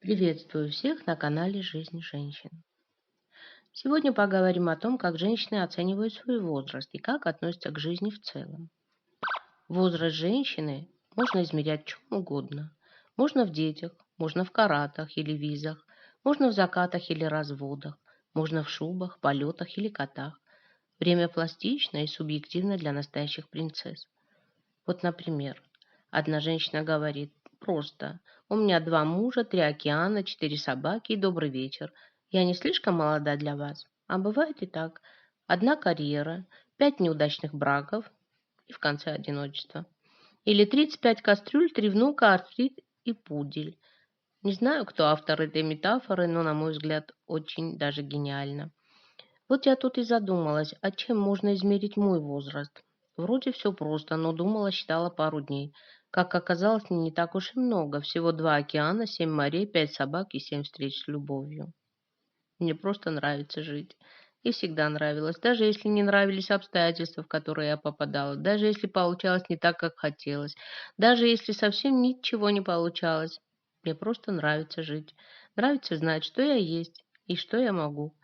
Приветствую всех на канале «Жизнь женщин». Сегодня поговорим о том, как женщины оценивают свой возраст и как относятся к жизни в целом. Возраст женщины можно измерять чем угодно. Можно в детях, можно в каратах или визах, можно в закатах или разводах, можно в шубах, полетах или котах. Время пластично и субъективно для настоящих принцесс. Вот, например, одна женщина говорит просто: «У меня два мужа, три океана, четыре собаки и добрый вечер. Я не слишком молода для вас». А бывает и так. Одна карьера, пять неудачных браков и в конце одиночество. Или 35 кастрюль, три внука, артрит и пудель. Не знаю, кто автор этой метафоры, но, на мой взгляд, очень даже гениально. Вот я тут и задумалась, а чем можно измерить мой возраст? Вроде все просто, но думала, считала пару дней. Как оказалось, не так уж и много. Всего два океана, 7 морей, 5 собак и 7 встреч с любовью. Мне просто нравится жить. И всегда нравилось. Даже если не нравились обстоятельства, в которые я попадала. Даже если получалось не так, как хотелось. Даже если совсем ничего не получалось. Мне просто нравится жить. Нравится знать, что я есть и что я могу.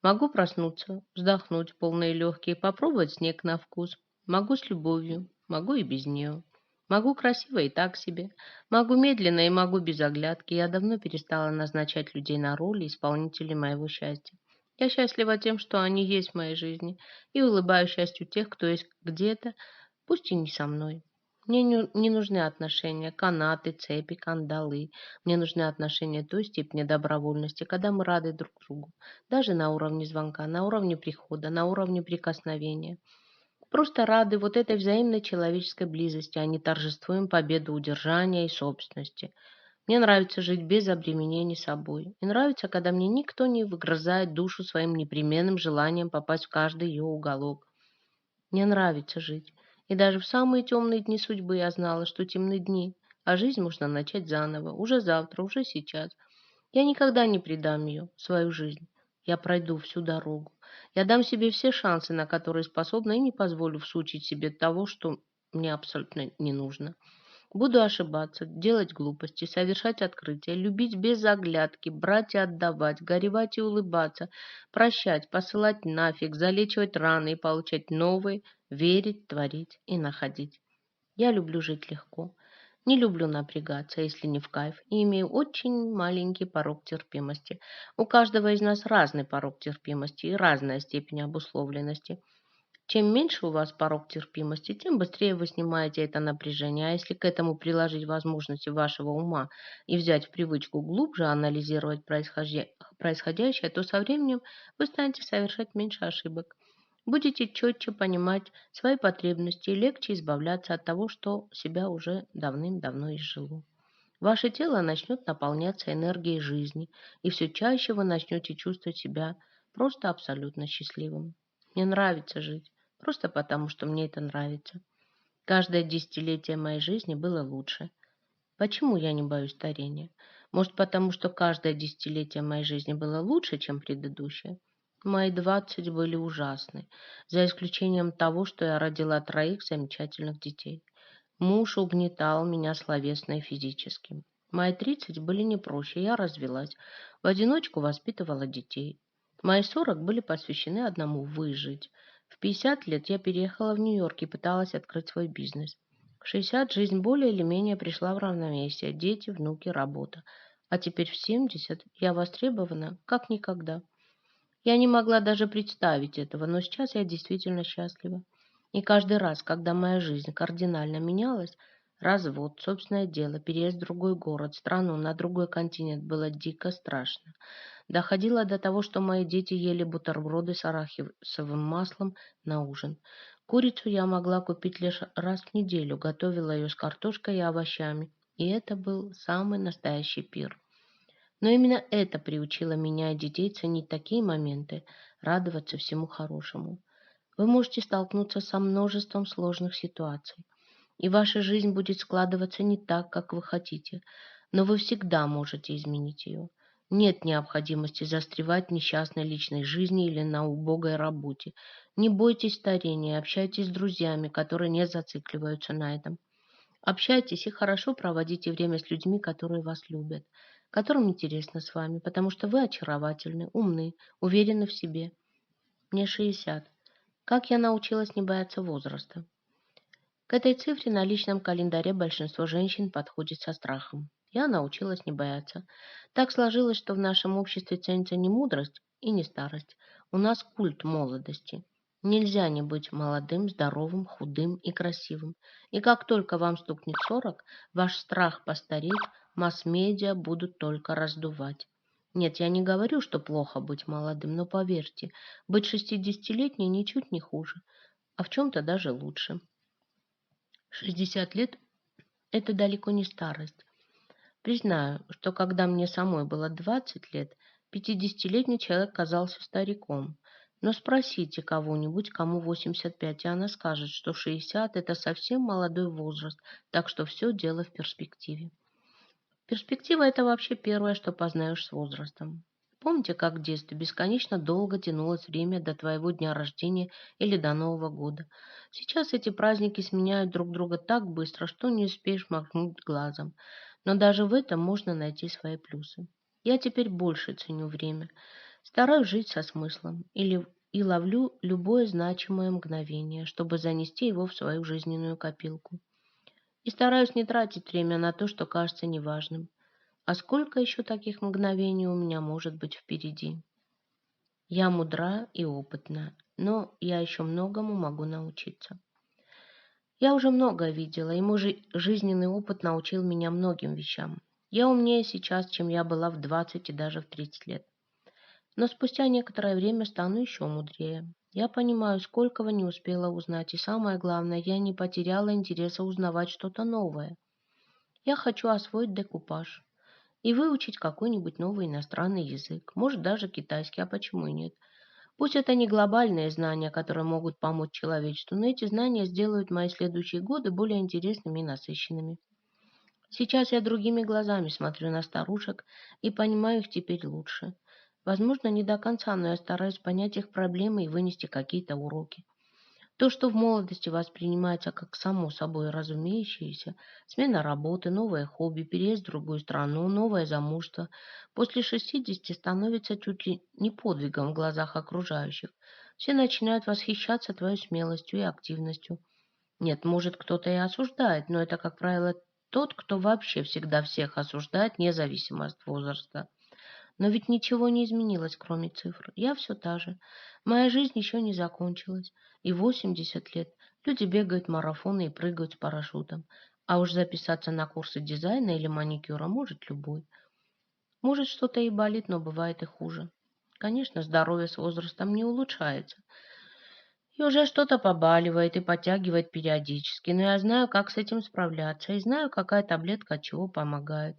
Могу проснуться, вздохнуть полные легкие, попробовать снег на вкус. Могу с любовью, могу и без нее. Могу красиво и так себе. Могу медленно и могу без оглядки. Я давно перестала назначать людей на роли исполнителей моего счастья. Я счастлива тем, что они есть в моей жизни, и улыбаюсь счастью тех, кто есть где-то, пусть и не со мной. Мне не нужны отношения, канаты, цепи, кандалы. Мне нужны отношения той степени добровольности, когда мы рады друг другу. Даже на уровне звонка, на уровне прихода, на уровне прикосновения. Просто рады вот этой взаимной человеческой близости, а не торжествуем победу удержания и собственности. Мне нравится жить без обременений собой. И нравится, когда мне никто не выгрызает душу своим непременным желанием попасть в каждый ее уголок. Мне нравится жить. И даже в самые темные дни судьбы я знала, что темны дни, а жизнь можно начать заново, уже завтра, уже сейчас. Я никогда не предам ее, свою жизнь. Я пройду всю дорогу. Я дам себе все шансы, на которые способна, и не позволю всучить себе того, что мне абсолютно не нужно. Буду ошибаться, делать глупости, совершать открытия, любить без оглядки, брать и отдавать, горевать и улыбаться, прощать, посылать нафиг, залечивать раны и получать новые, верить, творить и находить. Я люблю жить легко. Не люблю напрягаться, если не в кайф, и имею очень маленький порог терпимости. У каждого из нас разный порог терпимости и разная степень обусловленности. Чем меньше у вас порог терпимости, тем быстрее вы снимаете это напряжение. А если к этому приложить возможности вашего ума и взять в привычку глубже анализировать происходящее, то со временем вы станете совершать меньше ошибок. Будете четче понимать свои потребности и легче избавляться от того, что себя уже давным-давно изжило. Ваше тело начнет наполняться энергией жизни, и все чаще вы начнете чувствовать себя просто абсолютно счастливым. Мне нравится жить, просто потому, что мне это нравится. Каждое десятилетие моей жизни было лучше. Почему я не боюсь старения? Может, потому что каждое десятилетие моей жизни было лучше, чем предыдущее? Мои 20 были ужасны, за исключением того, что я родила троих замечательных детей. Муж угнетал меня словесно и физически. Мои 30 были не проще, я развелась. В одиночку воспитывала детей. Мои 40 были посвящены одному — выжить. В 50 лет я переехала в Нью-Йорк и пыталась открыть свой бизнес. В 60 жизнь более или менее пришла в равновесие. Дети, внуки, работа. А теперь в 70 я востребована как никогда. Я не могла даже представить этого, но сейчас я действительно счастлива. И каждый раз, когда моя жизнь кардинально менялась, развод, собственное дело, переезд в другой город, страну, на другой континент, было дико страшно. Доходило до того, что мои дети ели бутерброды с арахисовым маслом на ужин. Курицу я могла купить лишь раз в неделю, готовила ее с картошкой и овощами. И это был самый настоящий пир. Но именно это приучило меня и детей ценить такие моменты, радоваться всему хорошему. Вы можете столкнуться со множеством сложных ситуаций, и ваша жизнь будет складываться не так, как вы хотите, но вы всегда можете изменить ее. Нет необходимости застревать в несчастной личной жизни или на убогой работе. Не бойтесь старения, общайтесь с друзьями, которые не зацикливаются на этом. Общайтесь и хорошо проводите время с людьми, которые вас любят. которым интересно с вами, потому что вы очаровательны, умны, уверены в себе. Мне 60. Как я научилась не бояться возраста? К этой цифре на личном календаре большинство женщин подходит со страхом. Я научилась не бояться. Так сложилось, что в нашем обществе ценится не мудрость и не старость. У нас культ молодости. Нельзя не быть молодым, здоровым, худым и красивым. И как только вам стукнет 40, ваш страх постареть масс-медиа будут только раздувать. Нет, я не говорю, что плохо быть молодым, но поверьте, быть 60-летней ничуть не хуже, а в чем-то даже лучше. 60 лет– это далеко не старость. Признаю, что когда мне самой было 20 лет, 50-летний человек казался стариком. Но спросите кого-нибудь, кому 85, и она скажет, что 60– это совсем молодой возраст, так что все дело в перспективе. Перспектива– это вообще первое, что познаешь с возрастом. Помните, как в детстве бесконечно долго тянулось время до твоего дня рождения или до Нового года? Сейчас эти праздники сменяют друг друга так быстро, что не успеешь махнуть глазом. Но даже в этом можно найти свои плюсы. Я теперь больше ценю время. Стараюсь жить со смыслом и ловлю любое значимое мгновение, чтобы занести его в свою жизненную копилку. И стараюсь не тратить время на то, что кажется неважным. А сколько еще таких мгновений у меня может быть впереди? Я мудра и опытна, но я еще многому могу научиться. Я уже многое видела, и мой жизненный опыт научил меня многим вещам. Я умнее сейчас, чем я была в 20 и даже в 30 лет. Но спустя некоторое время стану еще мудрее. Я понимаю, сколького не успела узнать, и самое главное, я не потеряла интереса узнавать что-то новое. Я хочу освоить декупаж и выучить какой-нибудь новый иностранный язык, может даже китайский, а почему и нет. Пусть это не глобальные знания, которые могут помочь человечеству, но эти знания сделают мои следующие годы более интересными и насыщенными. Сейчас я другими глазами смотрю на старушек и понимаю их теперь лучше. Возможно, не до конца, но я стараюсь понять их проблемы и вынести какие-то уроки. То, что в молодости воспринимается как само собой разумеющееся, смена работы, новое хобби, переезд в другую страну, новое замужество, после 60 становится чуть ли не подвигом в глазах окружающих. Все начинают восхищаться твоей смелостью и активностью. Нет, может, кто-то и осуждает, но это, как правило, тот, кто вообще всегда всех осуждает, независимо от возраста. Но ведь ничего не изменилось, кроме цифр. Я все та же. Моя жизнь еще не закончилась. И 80 лет люди бегают марафоны и прыгают с парашютом. А уж записаться на курсы дизайна или маникюра может любой. Может, что-то и болит, но бывает и хуже. Конечно, здоровье с возрастом не улучшается. И уже что-то побаливает и подтягивает периодически. Но я знаю, как с этим справляться. И знаю, какая таблетка от чего помогает.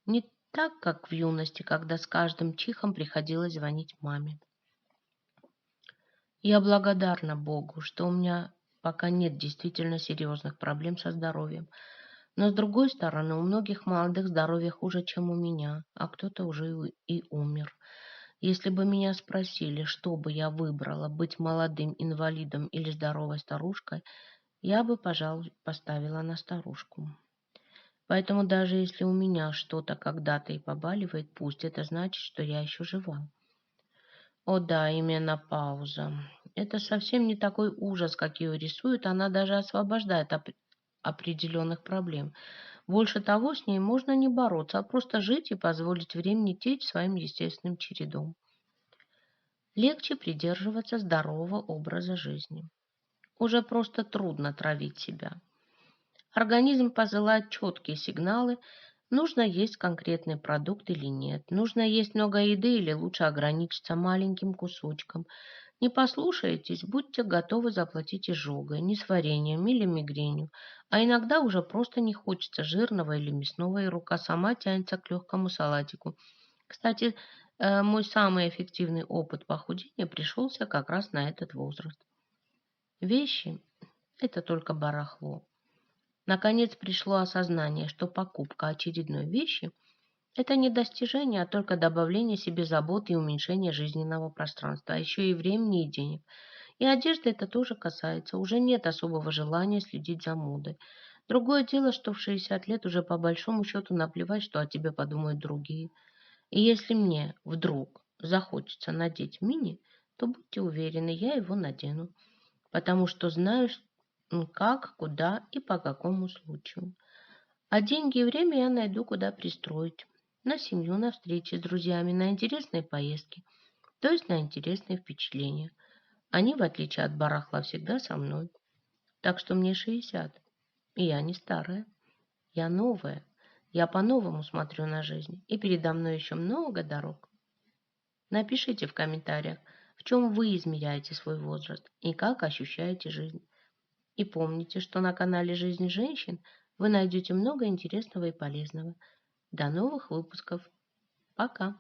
Не так, как в юности, когда с каждым чихом приходилось звонить маме. Я благодарна Богу, что у меня пока нет действительно серьезных проблем со здоровьем. Но с другой стороны, у многих молодых здоровье хуже, чем у меня, а кто-то уже и умер. Если бы меня спросили, что бы я выбрала, быть молодым инвалидом или здоровой старушкой, я бы, пожалуй, поставила на старушку. Поэтому даже если у меня что-то когда-то и побаливает, пусть это значит, что я еще жива. О да, именно пауза. Это совсем не такой ужас, как ее рисуют, она даже освобождает определенных проблем. Больше того, с ней можно не бороться, а просто жить и позволить времени течь своим естественным чередом. Легче придерживаться здорового образа жизни. Уже просто трудно травить себя. Организм посылает четкие сигналы, нужно есть конкретный продукт или нет, нужно есть много еды или лучше ограничиться маленьким кусочком. Не послушаетесь, будьте готовы заплатить изжогой, несварением или мигренью, а иногда уже просто не хочется жирного или мясного, и рука сама тянется к легкому салатику. Кстати, мой самый эффективный опыт похудения пришелся как раз на этот возраст. Вещи– это только барахло. Наконец пришло осознание, что покупка очередной вещи– это не достижение, а только добавление себе заботы и уменьшение жизненного пространства, а еще и времени и денег. И одежды это тоже касается. Уже нет особого желания следить за модой. Другое дело, что в 60 лет уже по большому счету наплевать, что о тебе подумают другие. И если мне вдруг захочется надеть мини, то будьте уверены, я его надену, потому что знаю, как, куда и по какому случаю. А деньги и время я найду, куда пристроить. На семью, на встречи с друзьями, на интересные поездки, то есть на интересные впечатления. Они, в отличие от барахла, всегда со мной. Так что мне 60, и я не старая, я новая. Я по-новому смотрю на жизнь, и передо мной еще много дорог. Напишите в комментариях, в чем вы измеряете свой возраст и как ощущаете жизнь. И помните, что на канале «Жизнь женщин» вы найдете много интересного и полезного. До новых выпусков. Пока!